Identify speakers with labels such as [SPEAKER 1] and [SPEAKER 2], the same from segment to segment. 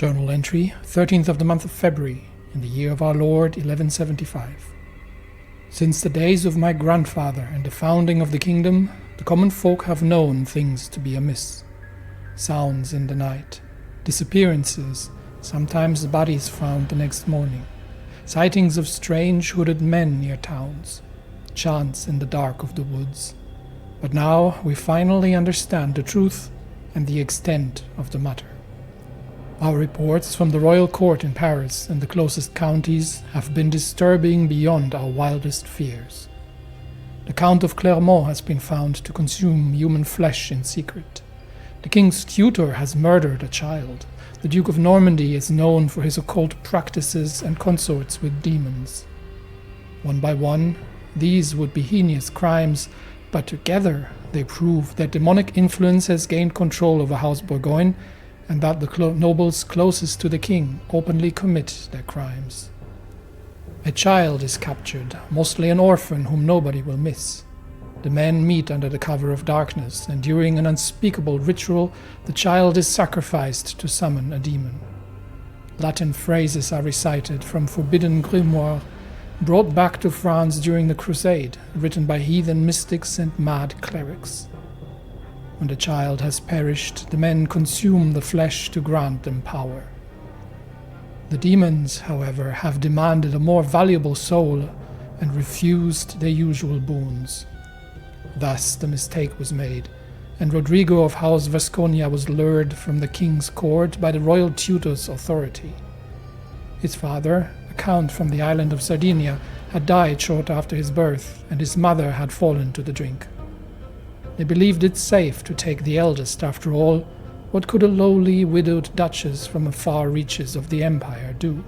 [SPEAKER 1] Journal entry, 13th of the month of February, in the year of our Lord, 1175. Since the days of my grandfather and the founding of the kingdom, the common folk have known things to be amiss. Sounds in the night, disappearances, sometimes bodies found the next morning, sightings of strange hooded men near towns, chants in the dark of the woods. But now we finally understand the truth and the extent of the matter. Our reports from the royal court in Paris and the closest counties have been disturbing beyond our wildest fears. The Count of Clermont has been found to consume human flesh in secret. The king's tutor has murdered a child. The Duke of Normandy is known for his occult practices and consorts with demons. One by one, these would be heinous crimes, but together they prove that demonic influence has gained control over House Bourgogne, and that the nobles closest to the king openly commit their crimes. A child is captured, mostly an orphan whom nobody will miss. The men meet under the cover of darkness, and during an unspeakable ritual, the child is sacrificed to summon a demon. Latin phrases are recited from forbidden grimoire, brought back to France during the Crusade, written by heathen mystics and mad clerics. When the child has perished, the men consume the flesh to grant them power. The demons, however, have demanded a more valuable soul and refused their usual boons. Thus the mistake was made, and Rodrigo of House Vasconia was lured from the king's court by the royal tutor's authority. His father, a count from the island of Sardinia, had died short after his birth, and his mother had fallen to the drink. They believed it safe to take the eldest. After all, what could a lowly widowed duchess from the far reaches of the empire do?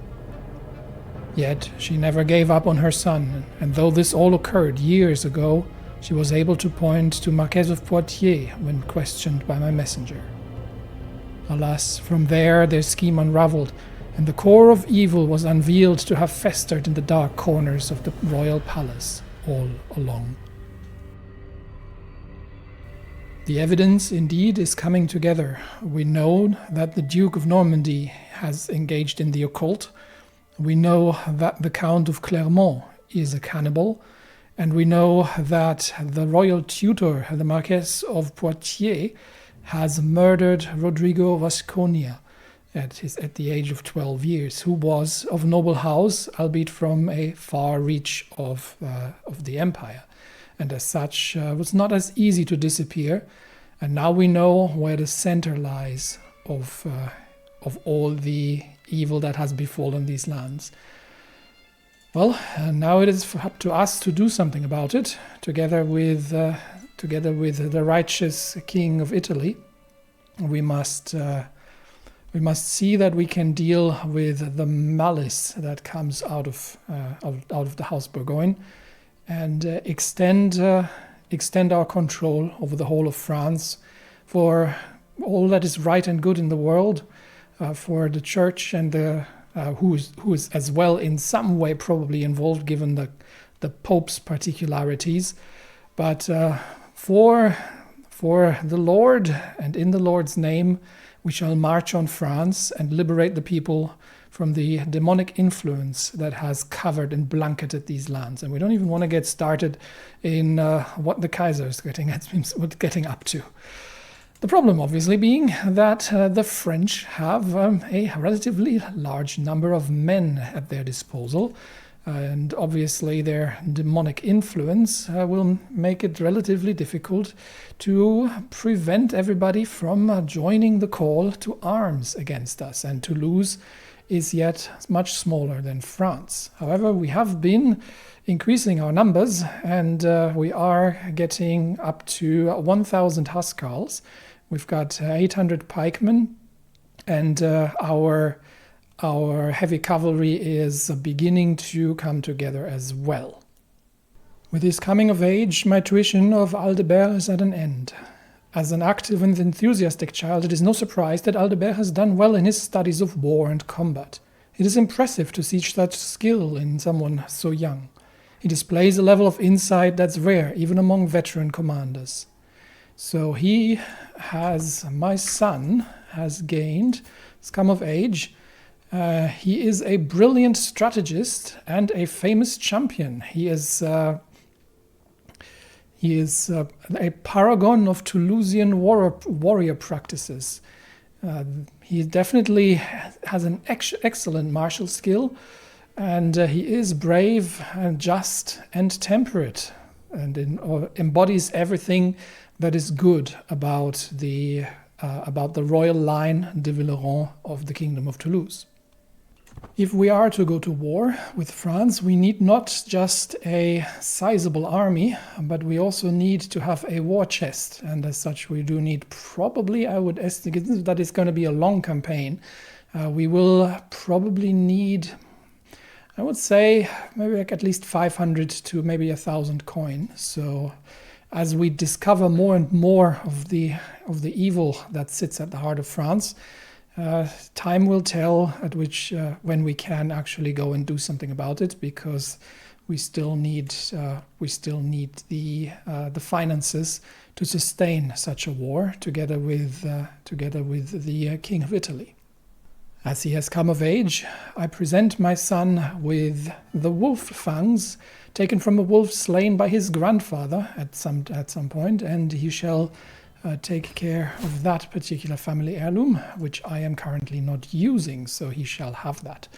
[SPEAKER 1] Yet she never gave up on her son, and though this all occurred years ago, she was able to point to Marquess of Poitiers when questioned by my messenger. Alas, from there their scheme unraveled, and the core of evil was unveiled to have festered in the dark corners of the royal palace all along. The evidence, indeed, is coming together. We know that the Duke of Normandy has engaged in the occult. We know that the Count of Clermont is a cannibal. And we know that the royal tutor, the Marquess of Poitiers, has murdered Rodrigo Vasconia at the age of 12 years, who was of noble house, albeit from a far reach of the empire, and as such was not as easy to disappear. And now we know where the center lies of all the evil that has befallen these lands. Well, now it is up to us to do something about it, together with the righteous King of Italy. We must see that we can deal with the malice that comes out of the House Bourgogne, and extend our control over the whole of France for all that is right and good in the world, for the Church and who is as well in some way probably involved given the Pope's particularities, but for the Lord and in the Lord's name we shall march on France and liberate the people from the demonic influence that has covered and blanketed these lands. And we don't even want to get started in what the Kaiser is getting up to. The problem, obviously, being that the French have a relatively large number of men at their disposal, and obviously their demonic influence will make it relatively difficult to prevent everybody from joining the call to arms against us, and Toulouse is yet much smaller than France. However, we have been increasing our numbers, and we are getting up to 1,000 huscarls. We've got 800 pikemen, and our heavy cavalry is beginning to come together as well. With his coming of age, my tuition of Aldebert is at an end. As an active and enthusiastic child, it is no surprise that Aldebert has done well in his studies of war and combat. It is impressive to see such skill in someone so young. He displays a level of insight that's rare, even among veteran commanders. So my son has gained has come of age. He is a brilliant strategist and a famous champion. He is a paragon of Toulousian warrior practices. He definitely has an excellent martial skill, and he is brave and just and temperate, and embodies everything that is good about the royal line de Villeron of the Kingdom of Toulouse. If we are to go to war with France, we need not just a sizable army, but we also need to have a war chest. And as such, we do need probably, I would estimate that it's going to be a long campaign. We will probably need, I would say, maybe like at least 500 to maybe 1,000 coin. So as we discover more and more of the evil that sits at the heart of France, time will tell when we can actually go and do something about it, because we still need the finances to sustain such a war together with the King of Italy. As he has come of age, I present my son with the wolf fangs taken from a wolf slain by his grandfather at some point, and he shall take care of that particular family heirloom, which I am currently not using, so he shall have that.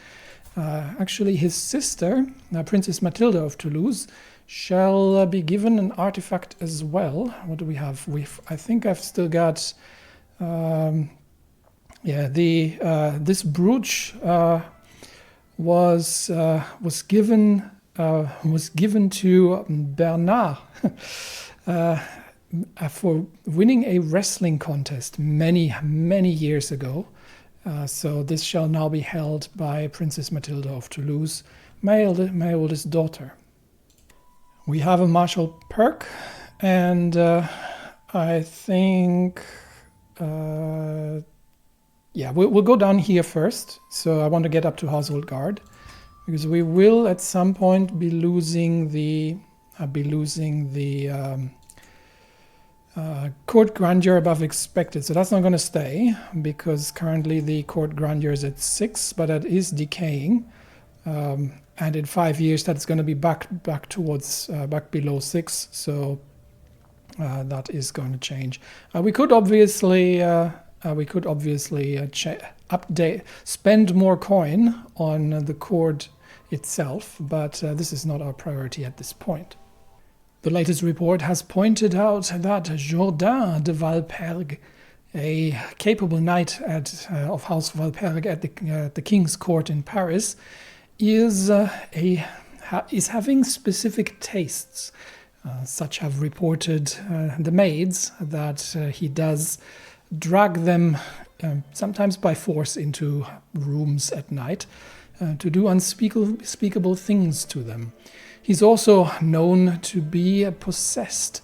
[SPEAKER 1] Actually, his sister, Princess Matilda of Toulouse, shall be given an artifact as well. What do we have? I think I've still got, this brooch was given to Bernard. For winning a wrestling contest many years ago. So this shall now be held by Princess Matilda of Toulouse, my oldest daughter. We have a martial perk, and I think, we'll go down here first. So I want to get up to Household Guard, because we will at some point be losing the court grandeur above expected. So that's not going to stay, because currently the court grandeur is at 6, but that is decaying. And in 5 years, that's going to be back below 6. So that is going to change. We could obviously spend more coin on the court itself, but this is not our priority at this point. The latest report has pointed out that Jourdain de Valpergue, a capable knight of House Valpergue at the King's Court in Paris, is having specific tastes. Such have reported the maids that he does drag them, sometimes by force, into rooms at night to do unspeakable things to them. He's also known to be possessed,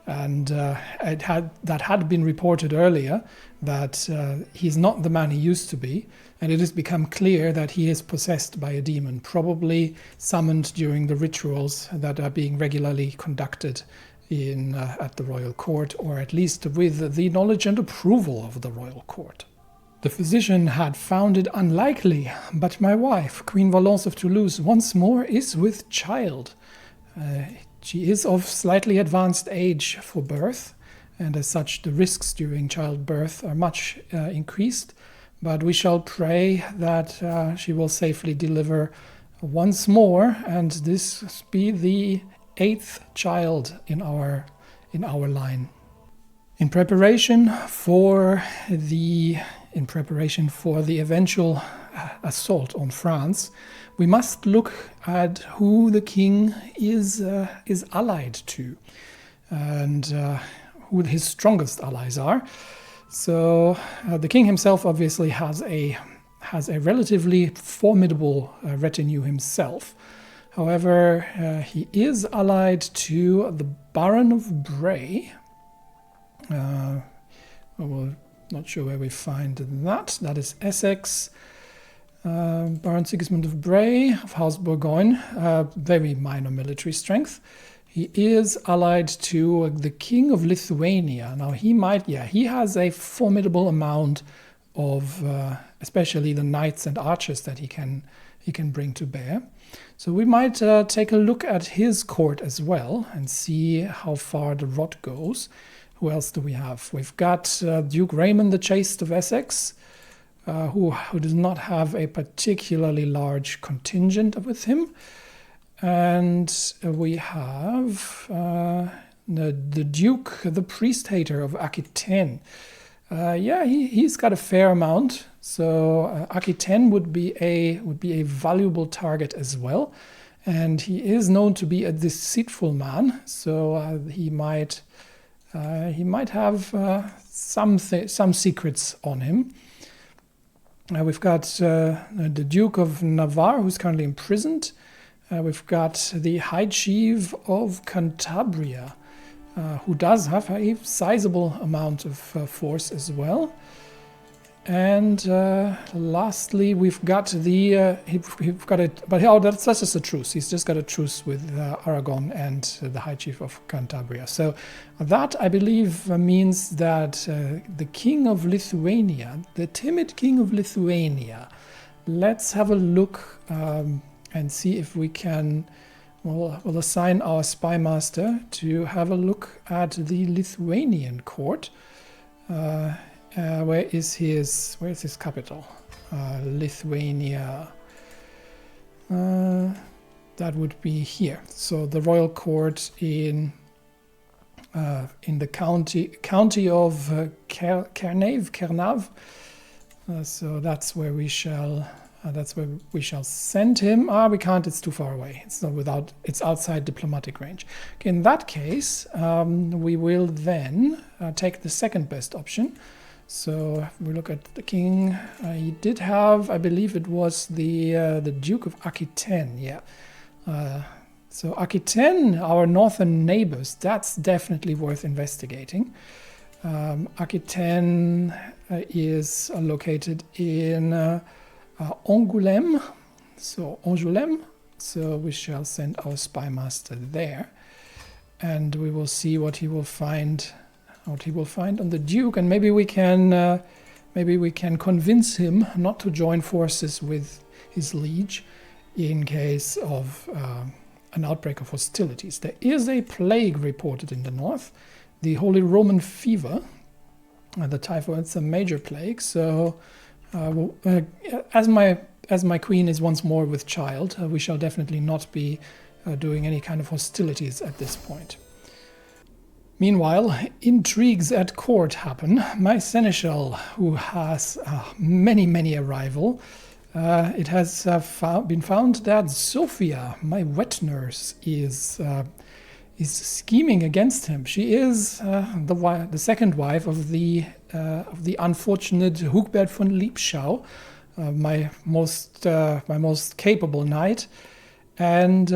[SPEAKER 1] and that had been reported earlier that he's not the man he used to be, and it has become clear that he is possessed by a demon, probably summoned during the rituals that are being regularly conducted at the royal court, or at least with the knowledge and approval of the royal court. The physician had found it unlikely, but my wife, Queen Valence of Toulouse, once more is with child. She is of slightly advanced age for birth, and as such the risks during childbirth are much increased, but we shall pray that she will safely deliver once more, and this be the 8th child in our line. In preparation for the eventual assault on France, we must look at who the king is allied to, and who his strongest allies are. So the king himself obviously has a relatively formidable retinue himself. However, he is allied to the Baron of Bray. We're not sure where we find that. That is Essex. Baron Sigismund of Bray of House Bourgogne, very minor military strength. He is allied to the King of Lithuania. Now he has a formidable amount of especially the knights and archers that he can bring to bear. So we might take a look at his court as well and see how far the rod goes. Who else do we have? We've got Duke Raymond the Chaste of Essex, who does not have a particularly large contingent with him. And we have the Duke, the priest hater of Aquitaine. Yeah, he's got a fair amount. So Aquitaine would be a valuable target as well, and he is known to be a deceitful man. So he might have some secrets on him. We've got the Duke of Navarre, who's currently imprisoned. We've got the High Chief of Cantabria, who does have a sizable amount of force as well. And lastly, we've got the that's just a truce. He's just got a truce with Aragon and the High Chief of Cantabria. So that, I believe, means that the King of Lithuania, the timid King of Lithuania, let's have a look and see if we can. We'll assign our spy master to have a look at the Lithuanian court. Where is his capital? Lithuania. That would be here. So the royal court in the county of Kernav. So that's where we shall send him. We can't. It's too far away. It's outside diplomatic range. Okay, in that case, we will then take the second best option. So we look at the king. He did have, I believe it was the Duke of Aquitaine. Yeah. So Aquitaine, our northern neighbors, that's definitely worth investigating. Aquitaine is located in Angoulême. So we shall send our spy master there, and we will see what he will find. What he will find on the Duke, and maybe we can convince him not to join forces with his liege in case of an outbreak of hostilities. There is a plague reported in the north, the Holy Roman Fever, the typhoid. It's a major plague. So, as my queen is once more with child, we shall definitely not be doing any kind of hostilities at this point. Meanwhile, intrigues at court happen. My seneschal, who has many a rival, it has been found that Sophia, my wet nurse, is scheming against him. She is the second wife of the unfortunate Hugbert von Liebschau, my most capable knight, and.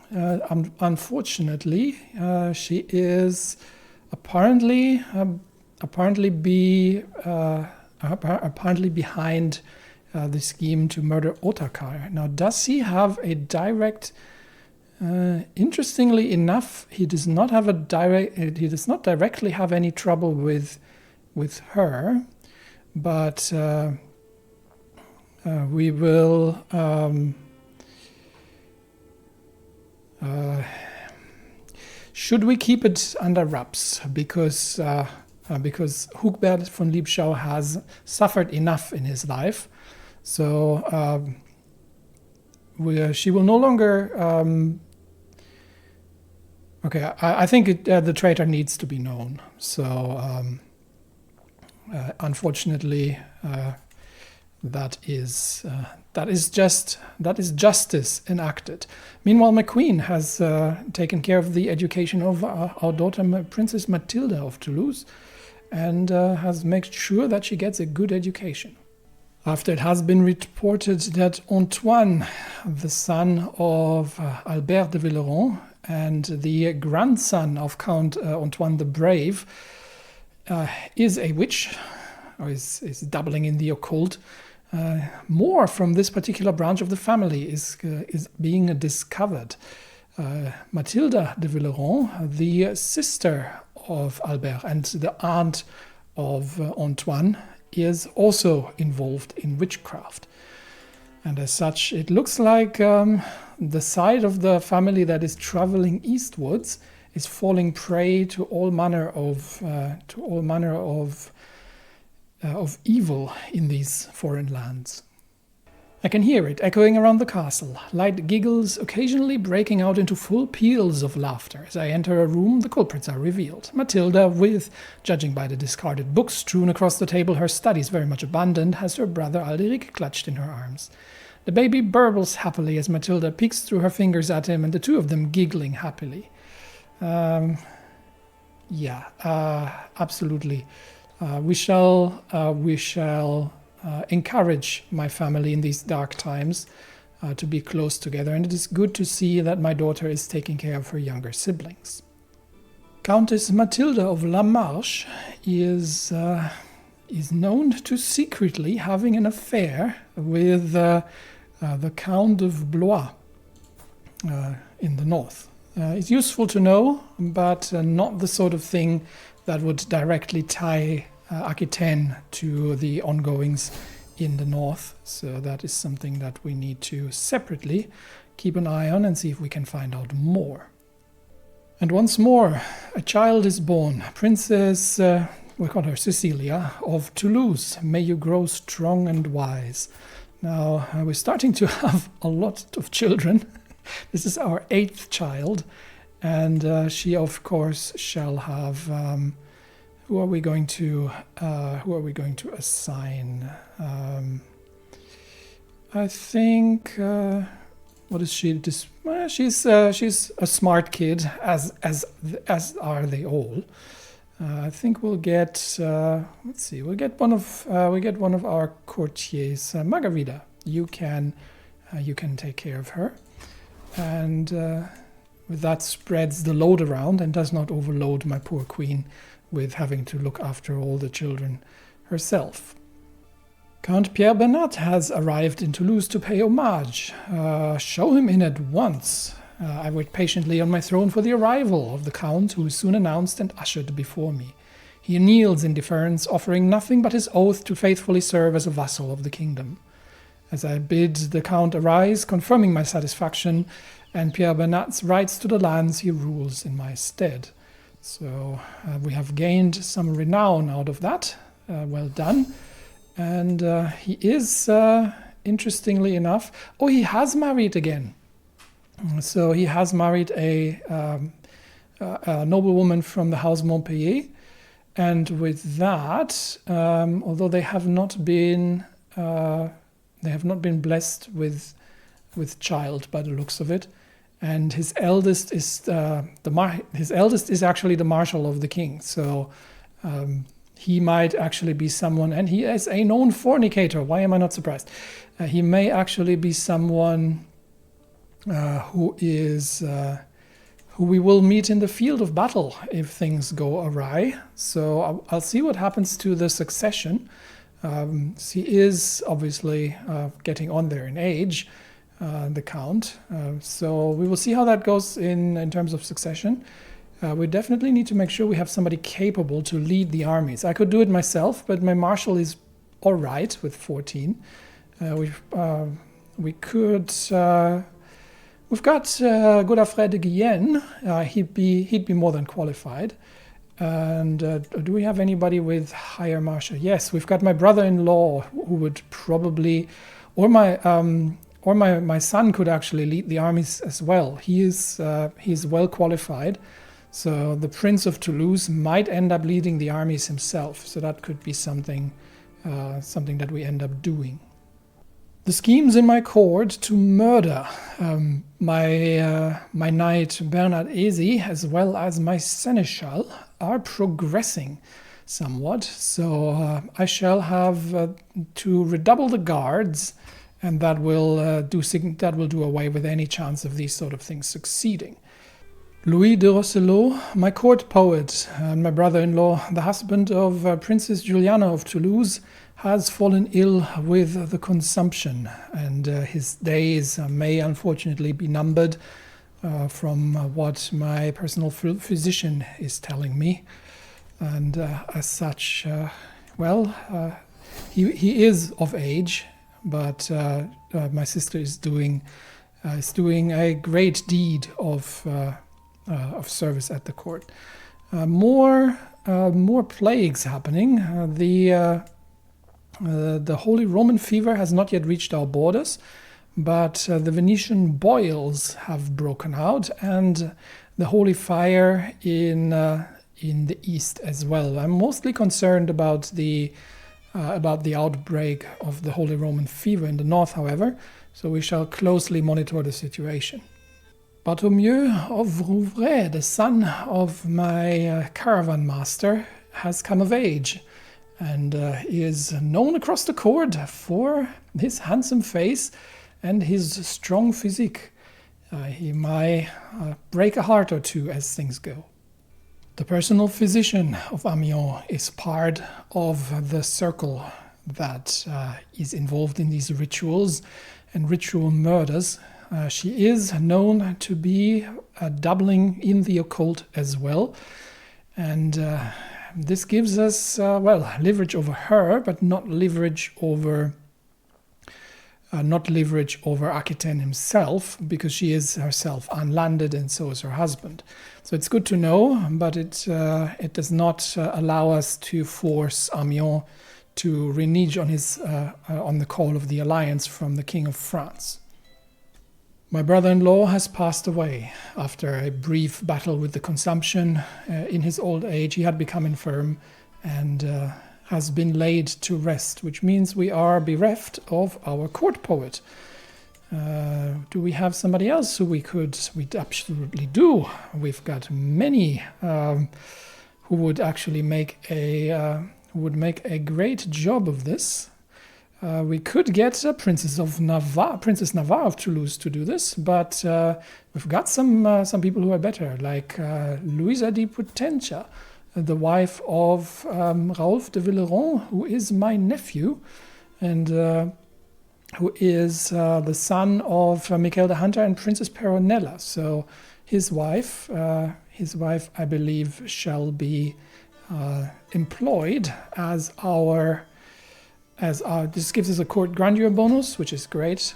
[SPEAKER 1] Unfortunately, she is apparently behind the scheme to murder Otakar. Now, does he have a direct? Interestingly enough, he does not directly have any trouble with her, but we will. Should we keep it under wraps? Because Hugbert von Liebschau has suffered enough in his life, so she will no longer. Okay, I think the traitor needs to be known. So unfortunately, that is justice enacted. Meanwhile, my queen has taken care of the education of our daughter, Princess Matilda of Toulouse, and has made sure that she gets a good education. After it has been reported that Antoine, the son of Albert de Villeron and the grandson of Count Antoine the Brave, is a witch, or is dabbling in the occult, more from this particular branch of the family is being discovered. Mathilda de Villeron, the sister of Albert and the aunt of Antoine, is also involved in witchcraft. And as such, it looks like the side of the family that is traveling eastwards is falling prey to all manner of evil in these foreign lands. I can hear it echoing around the castle, light giggles occasionally breaking out into full peals of laughter. As I enter a room, the culprits are revealed. Matilda, with, judging by the discarded books strewn across the table, her studies very much abandoned, has her brother Alderic clutched in her arms. The baby burbles happily as Matilda peeks through her fingers at him, and the two of them giggling happily. Absolutely. We shall encourage my family in these dark times to be close together, and it is good to see that my daughter is taking care of her younger siblings. Countess Matilda of La Marche is known to secretly having an affair with the Count of Blois in the north. It's useful to know, but not the sort of thing that would directly tie Aquitaine to the ongoings in the north. So that is something that we need to separately keep an eye on and see if we can find out more. And once more, a child is born. Princess, we call her Cecilia, of Toulouse. May you grow strong and wise. Now, we're starting to have a lot of children. This is our 8th child, and she, of course, shall have. Who are we going to assign? I think. What is she? She's a smart kid, as are they all. I think we'll get. Let's see. We'll get one of our courtiers, Margarita. You can take care of her, and with that spreads the load around and does not overload my poor queen with having to look after all the children herself. Count Pierre Bernat has arrived in Toulouse to pay homage. Show him in at once. I wait patiently on my throne for the arrival of the Count, who is soon announced and ushered before me. He kneels in deference, offering nothing but his oath to faithfully serve as a vassal of the kingdom. As I bid the Count arise, confirming my satisfaction and Pierre Bernat's rights to the lands he rules in my stead. So we have gained some renown out of that. Well done. And he is, interestingly enough, he has married again. So he has married a noblewoman from the house Montpellier. And with that, although they have not been blessed with child by the looks of it, and his eldest is actually the Marshal of the King. So he might actually be someone, and he is a known fornicator. Why am I not surprised? He may actually be someone who we will meet in the field of battle if things go awry. So I'll see what happens to the succession. He is obviously getting on there in age, the Count. So we will see how that goes in terms of succession. We definitely need to make sure we have somebody capable to lead the armies. I could do it myself, but my Marshal is all right with 14. We could. We've got Godofred de Guyenne. He'd be more than qualified. And do we have anybody with higher marshal? Yes, we've got my brother-in-law who would probably, or my son could actually lead the armies as well. He's well qualified. So the Prince of Toulouse might end up leading the armies himself. So that could be something that we end up doing. The schemes in my court to murder my knight Bernard Ezi, as well as my seneschal, are progressing somewhat. So I shall have to redouble the guards, and that will do away with any chance of these sort of things succeeding. Louis de Rosselot, my court poet, and my brother-in-law, the husband of Princess Juliana of Toulouse, has fallen ill with the consumption, and his days may unfortunately be numbered from what my personal physician is telling me. And as such, he is of age, but my sister is doing a great deed of service at the court. More plagues happening. The Holy Roman fever has not yet reached our borders, but the Venetian boils have broken out, and the holy fire in the east as well. I'm mostly concerned about the outbreak of the Holy Roman fever in the north, however, so we shall closely monitor the situation. Bartholomew of Rouvray, the son of my caravan master, has come of age, and is known across the court for his handsome face and his strong physique. He might break a heart or two as things go. The personal physician of Amiens is part of the circle that is involved in these rituals and ritual murders. She is known to be doubling in the occult as well, and this gives us leverage over her, but not leverage over Aquitaine himself, because she is herself unlanded and so is her husband. So it's good to know, but it does not allow us to force Amiens to renege on the call of the alliance from the King of France. My brother-in-law has passed away after a brief battle with the consumption. In his old age, he had become infirm and has been laid to rest, which means we are bereft of our court poet. Do we have somebody else who we absolutely do. We've got many who would actually make a great job of this. We could get Princess Navarre of Toulouse to do this, but we've got some people who are better, like Louisa di Potenza, the wife of Raoulf de Villeron, who is my nephew, and who is the son of Michael de Hunter and Princess Peronella. So his wife, I believe, shall be employed as our. This gives us a court grandeur bonus, which is great.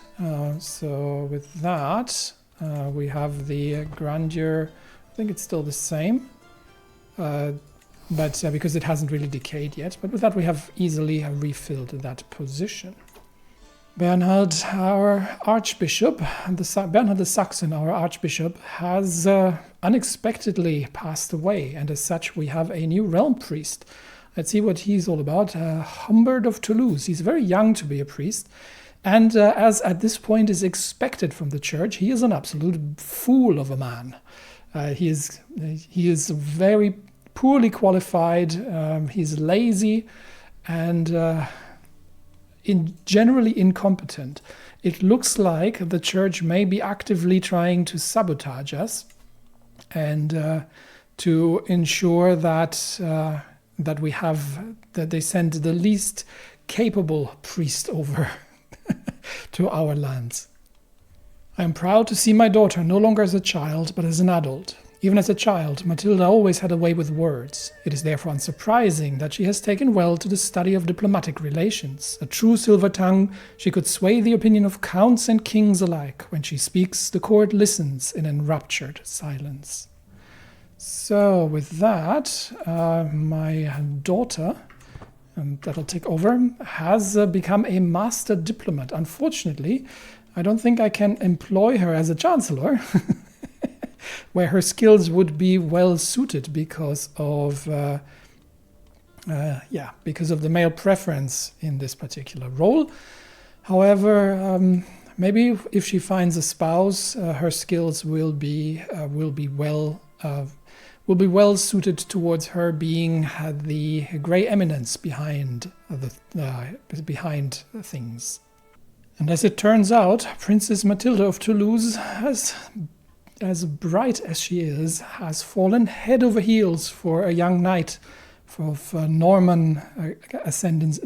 [SPEAKER 1] So with that, we have the grandeur. I think it's still the same. But because it hasn't really decayed yet. But with that, we have easily refilled that position. Bernhard, our Archbishop, Bernhard the Saxon, our Archbishop, has unexpectedly passed away. And as such, we have a new realm priest. Let's see what he's all about. Humbert of Toulouse. He's very young to be a priest. And as at this point is expected from the church, he is an absolute fool of a man. He is very poorly qualified. He's lazy and generally incompetent. It looks like the church may be actively trying to sabotage us and to ensure that they send the least capable priest over to our lands. I am proud to see my daughter no longer as a child, but as an adult. Even as a child, Matilda always had a way with words. It is therefore unsurprising that she has taken well to the study of diplomatic relations. A true silver tongue, she could sway the opinion of counts and kings alike. When she speaks, the court listens in enraptured silence. So with that, my daughter, and that'll take over, has become a master diplomat. Unfortunately, I don't think I can employ her as a chancellor, where her skills would be well suited because of the male preference in this particular role. However, maybe if she finds a spouse, her skills will be well suited towards her being the grey eminence behind things. And as it turns out, Princess Matilda of Toulouse, as bright as she is, has fallen head over heels for a young knight of Norman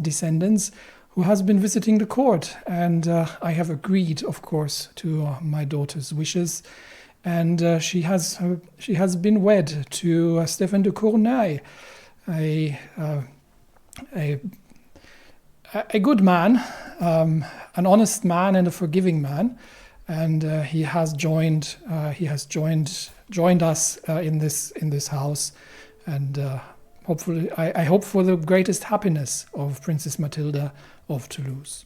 [SPEAKER 1] descendants who has been visiting the court. And I have agreed, of course, to my daughter's wishes. And she has been wed to Stéphane de Cournaille, a a good man, an honest man and a forgiving man, and he has joined us in this house, and hopefully I hope for the greatest happiness of Princess Matilda of Toulouse.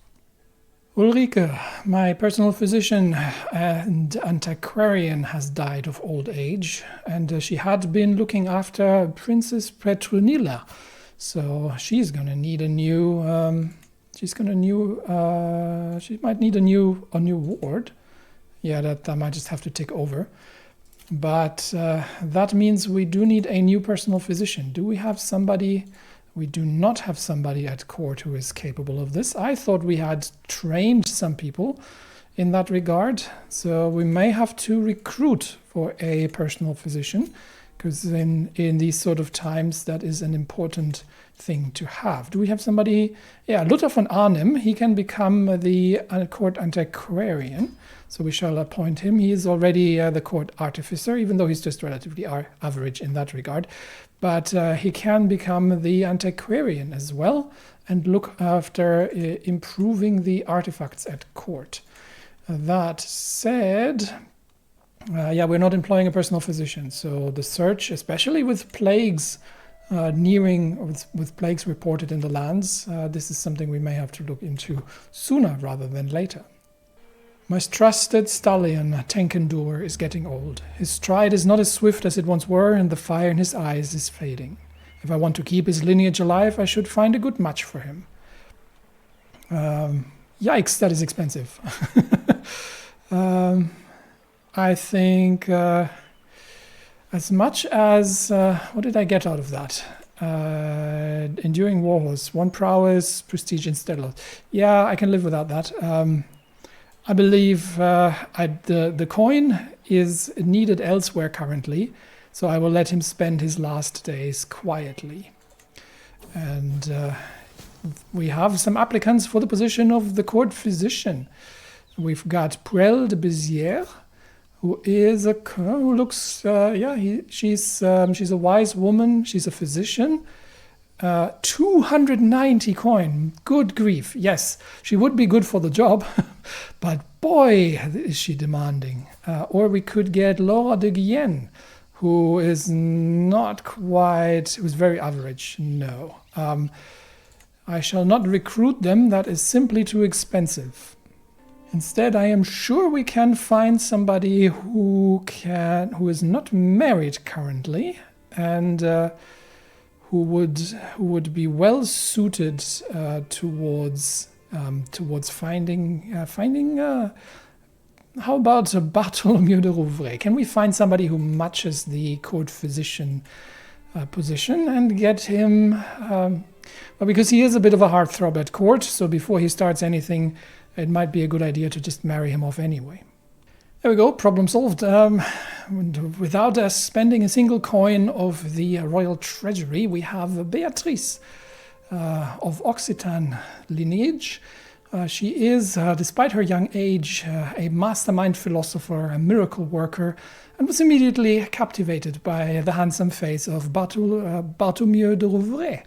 [SPEAKER 1] Ulrike, my personal physician and antiquarian, has died of old age, and she had been looking after Princess Petronilla, so she's gonna need a new. She might need a new ward. Yeah, that I might just have to take over. But that means we do need a new personal physician. Do we have somebody? We do not have somebody at court who is capable of this. I thought we had trained some people in that regard, so we may have to recruit for a personal physician, because in these sort of times that is an important thing to have. Do we have somebody? Yeah, Luther von Arnim. He can become the court antiquarian, so we shall appoint him. He is already the court artificer, even though he's just relatively average in that regard. But he can become the antiquarian as well and look after improving the artifacts at court. That said, we're not employing a personal physician, so the search, especially with plagues with plagues reported in the lands, this is something we may have to look into sooner rather than later. My trusted stallion, Tenkendur, is getting old. His stride is not as swift as it once were, and the fire in his eyes is fading. If I want to keep his lineage alive, I should find a good match for him. Yikes, that is expensive. I think as much as... what did I get out of that? Enduring Warhorse, 1 prowess, prestige instead of... Yeah, I can live without that. I believe the coin is needed elsewhere currently, so I will let him spend his last days quietly. And we have some applicants for the position of the court physician. We've got Puel de Béziers, who looks, she's a wise woman, she's a physician. 290 coin, good grief. Yes, she would be good for the job, but boy, is she demanding. Or we could get Laura de Guyenne, who is not quite, who's very average. No. I shall not recruit them, that is simply too expensive. Instead, I am sure we can find somebody who is not married currently, and who would be well suited towards finding. How about Bartholomew de Rouvray? Can we find somebody who matches the court physician position and get him? Well, because he is a bit of a heartthrob at court, so before he starts anything, it might be a good idea to just marry him off anyway. There we go, problem solved. Without us spending a single coin of the royal treasury, we have Beatrice of Occitan lineage. She is, despite her young age, a mastermind philosopher, a miracle worker, and was immediately captivated by the handsome face of Bartholomew de Rouvray.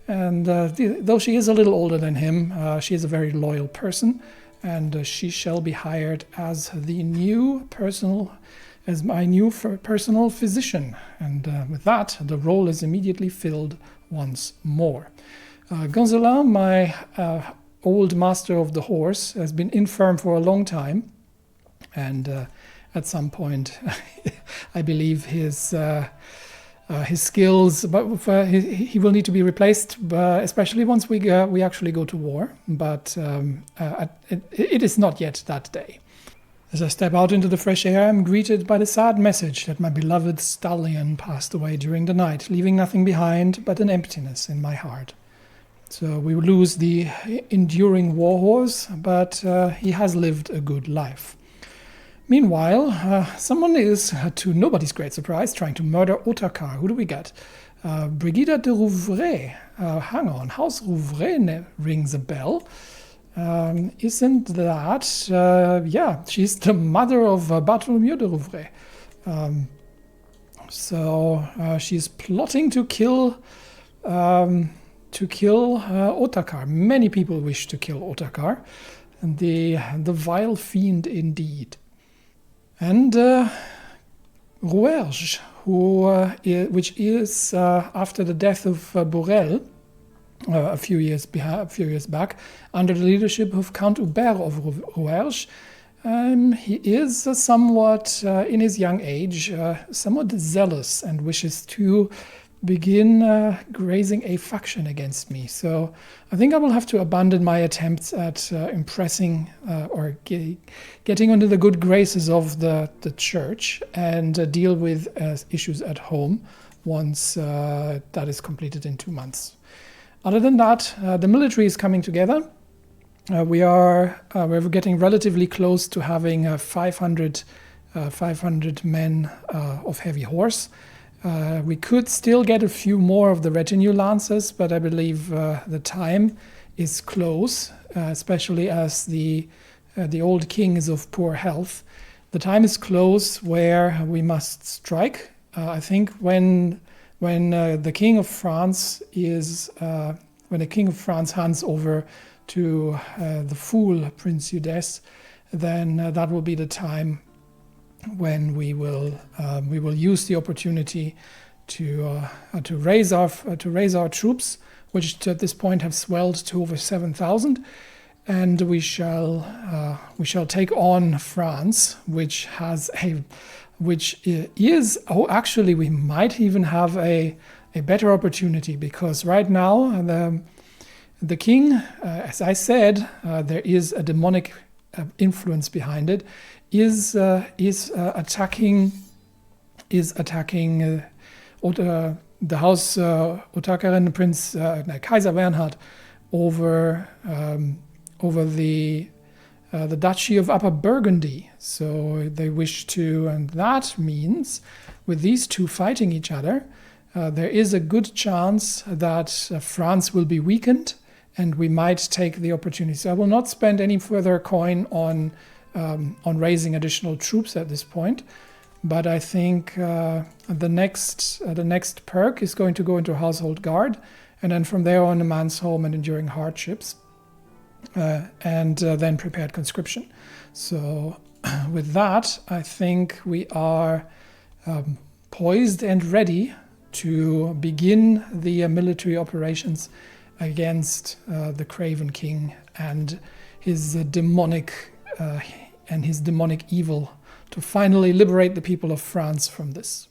[SPEAKER 1] And though she is a little older than him, she is a very loyal person, and she shall be hired as my new personal physician. And with that, the role is immediately filled once more. Gonzalin, my old master of the horse, has been infirm for a long time, and at some point, I believe his skills, but he will need to be replaced, especially once we actually go to war. But it is not yet that day. As I step out into the fresh air, I'm greeted by the sad message that my beloved stallion passed away during the night, leaving nothing behind but an emptiness in my heart. So we will lose the enduring warhorse, but he has lived a good life. Meanwhile, someone is, to nobody's great surprise, trying to murder Otakar. Who do we get? Brigida de Rouvray. Hang on, House Rouvray rings a bell. Isn't that... she's the mother of Bartholomew de Rouvray. So she's plotting to kill to kill Otakar. Many people wish to kill Otakar, and the vile fiend indeed. And Rouergue, which is after the death of Borel a few years back, under the leadership of Count Hubert of Rouergue. He is somewhat, in his young age, somewhat zealous and wishes to begin raising a faction against me. So I think I will have to abandon my attempts at impressing or getting under the good graces of the church and deal with issues at home once that is completed in 2 months. Other than that, the military is coming together. We're getting relatively close to having 500 men of heavy horse. We could still get a few more of the retinue lancers, but I believe the time is close, especially as the old king is of poor health. The time is close where we must strike. I think when the king of France hands over to the fool Prince Eudes, then that will be the time when we will use the opportunity to raise our troops, which at this point have swelled to over 7,000, and we shall take on France, which is actually we might even have a better opportunity, because right now the king, as I said, there is a demonic influence behind it, is attacking the house Otakaren, Kaiser Bernhard, over the Duchy of Upper Burgundy. So they wish to, and that means with these two fighting each other, there is a good chance that France will be weakened, and we might take the opportunity. So I will not spend any further coin on raising additional troops at this point, but I think the next perk is going to go into Household Guard, and then from there on, a man's home and enduring hardships, and then prepared conscription. So with that, I think we are poised and ready to begin the military operations against the Craven King and his demonic evil, to finally liberate the people of France from this.